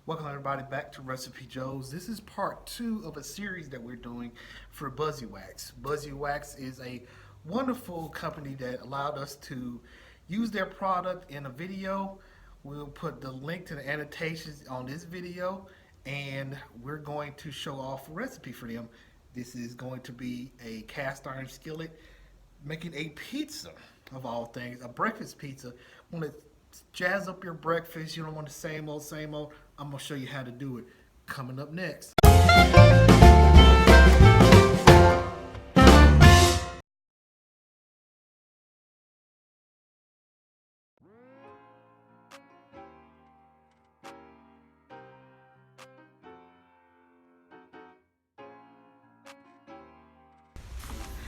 Welcome everybody back to Recipejoes. This is part two of a series that we're doing for Buzzy Wax. Buzzy Wax is a wonderful company that allowed us to use their product in a video. We'll put the link to the annotations on this video and we're going to show off a recipe for them. This is going to be a cast iron skillet making a pizza of all things, a breakfast pizza. Want to jazz up your breakfast? You don't want the same old, same old. I'm gonna show you how to do it. Coming up next.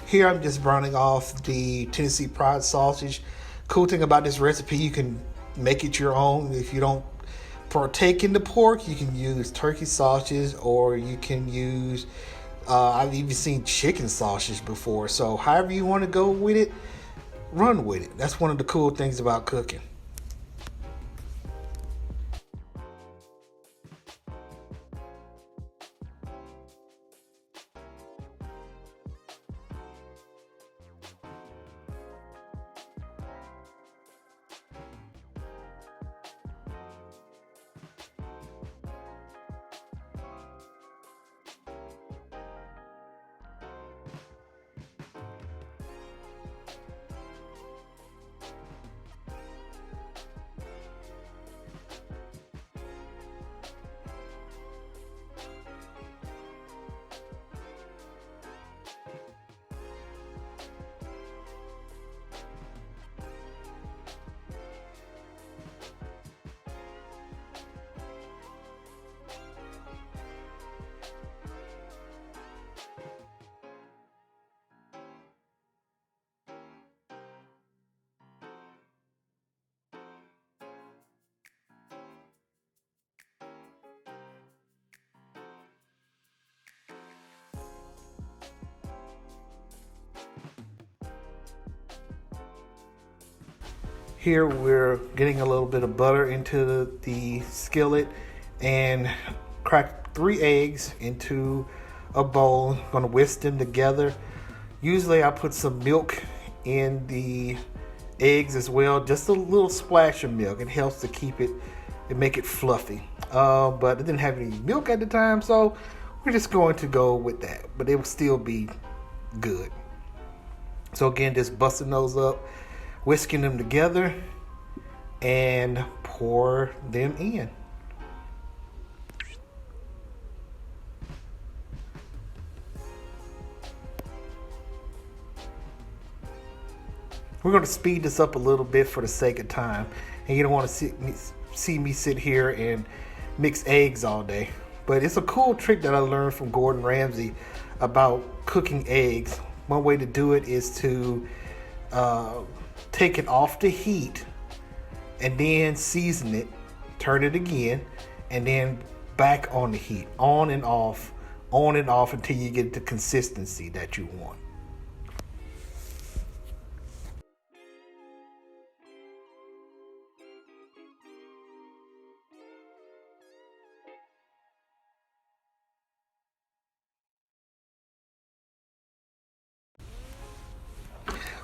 Here I'm just browning off the Tennessee Pride sausage. Cool thing about this recipe, you can make it your own. If you don't partake in the pork, you can use turkey sausage or you can use, I've even seen chicken sausage before. So however you want to go with it, run with it. That's one of the cool things about cooking. Here we're getting a little bit of butter into the skillet and crack 3 eggs into a bowl. I'm gonna whisk them together. Usually I put some milk in the eggs as well, just a little splash of milk. It helps to keep it and make it fluffy. But it didn't have any milk at the time, so we're just going to go with that. But it will still be good. So again, just busting those up, whisking them together, and pour them in. We're going to speed this up a little bit for the sake of time. And you don't want to see me sit here and mix eggs all day. But it's a cool trick that I learned from Gordon Ramsay about cooking eggs. One way to do it is to take it off the heat and then season it, turn it again, and then back on the heat, on and off until you get the consistency that you want.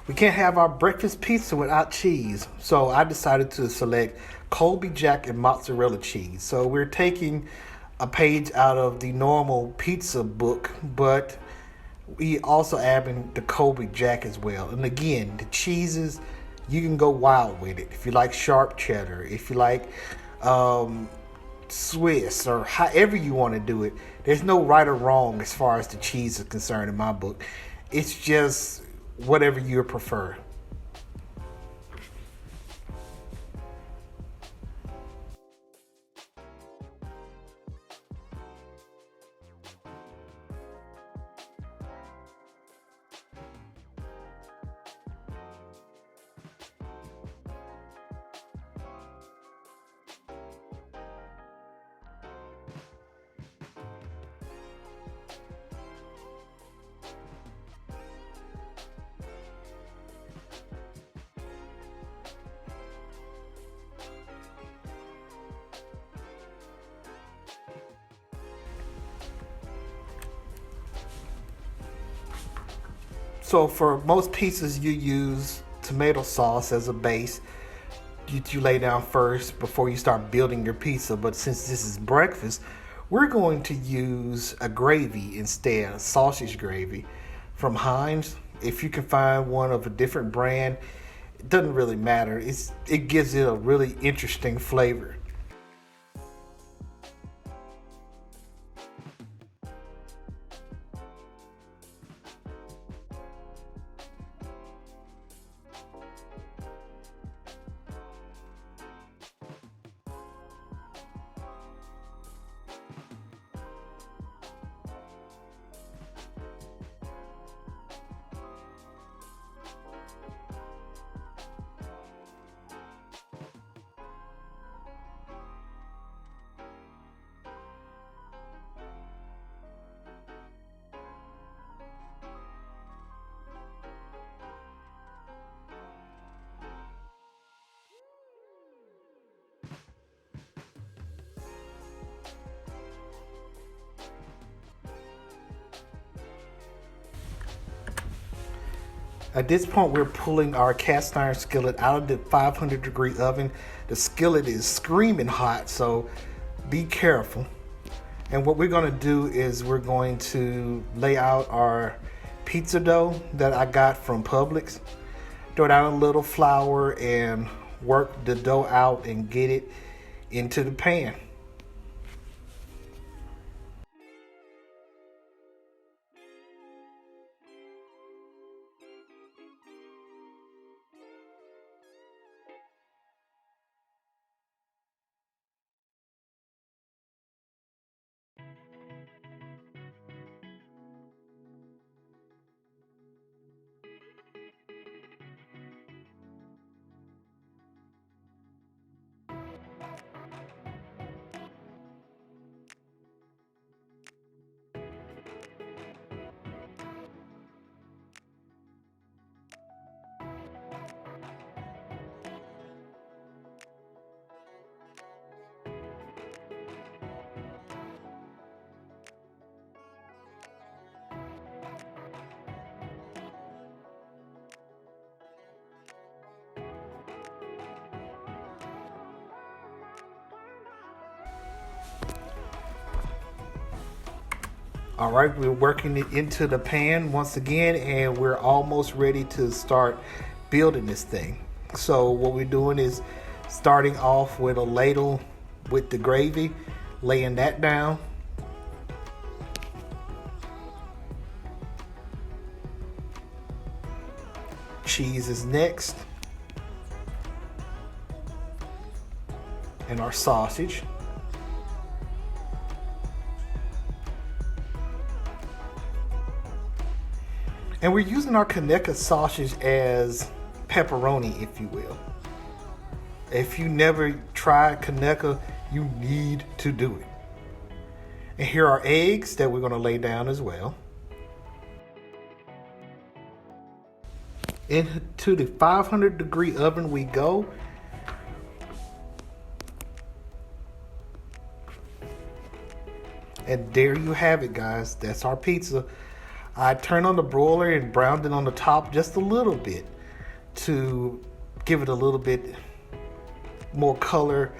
We can't have our breakfast pizza without cheese. So I decided to select Colby Jack and mozzarella cheese. So we're taking a page out of the normal pizza book, but we also adding the Colby Jack as well. And again, the cheeses, you can go wild with it. If you like sharp cheddar, if you like Swiss, or however you want to do it, there's no right or wrong as far as the cheese is concerned in my book. It's just whatever you prefer. So for most pizzas, you use tomato sauce as a base. You lay down first before you start building your pizza. But since this is breakfast, we're going to use a gravy instead, a sausage gravy from Heinz. If you can find one of a different brand, it doesn't really matter. It gives it a really interesting flavor. At this point, we're pulling our cast iron skillet out of the 500-degree oven. The skillet is screaming hot, so be careful. And what we're going to do is we're going to lay out our pizza dough that I got from Publix. Throw down a little flour and work the dough out and get it into the pan. All right, we're working it into the pan once again, and we're almost ready to start building this thing. So what we're doing is starting off with a ladle with the gravy, laying that down. Cheese is next. And our sausage. And we're using our Kaneka sausage as pepperoni, if you will. If you never tried Kaneka, you need to do it. And here are eggs that we're going to lay down as well. Into the 500-degree oven we go. And there you have it, guys. That's our pizza. I turned on the broiler and browned it on the top just a little bit to give it a little bit more color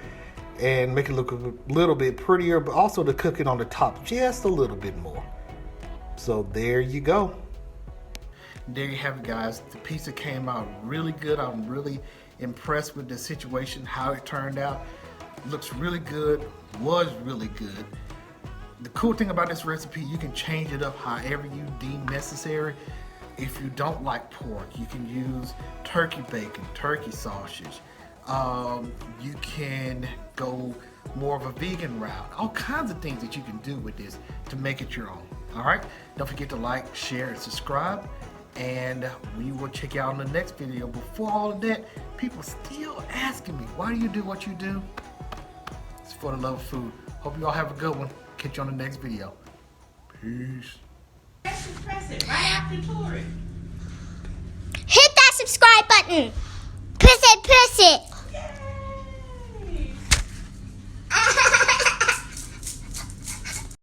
and make it look a little bit prettier, but also to cook it on the top just a little bit more. So there you go. There you have it, guys. The pizza came out really good. I'm really impressed with the situation, how it turned out. Looks really good, was really good. The cool thing about this recipe, you can change it up however you deem necessary. If you don't like pork, you can use turkey bacon, turkey sausage. You can go more of a vegan route. All kinds of things that you can do with this to make it your own. All right, don't forget to like, share, and subscribe. And we will check you out in the next video. Before all of that, people still asking me, why do you do what you do? It's for the love of food. Hope you all have a good one. Catch you on the next video. Peace. Press it right after Tori. Hit that subscribe button. Press it, press it.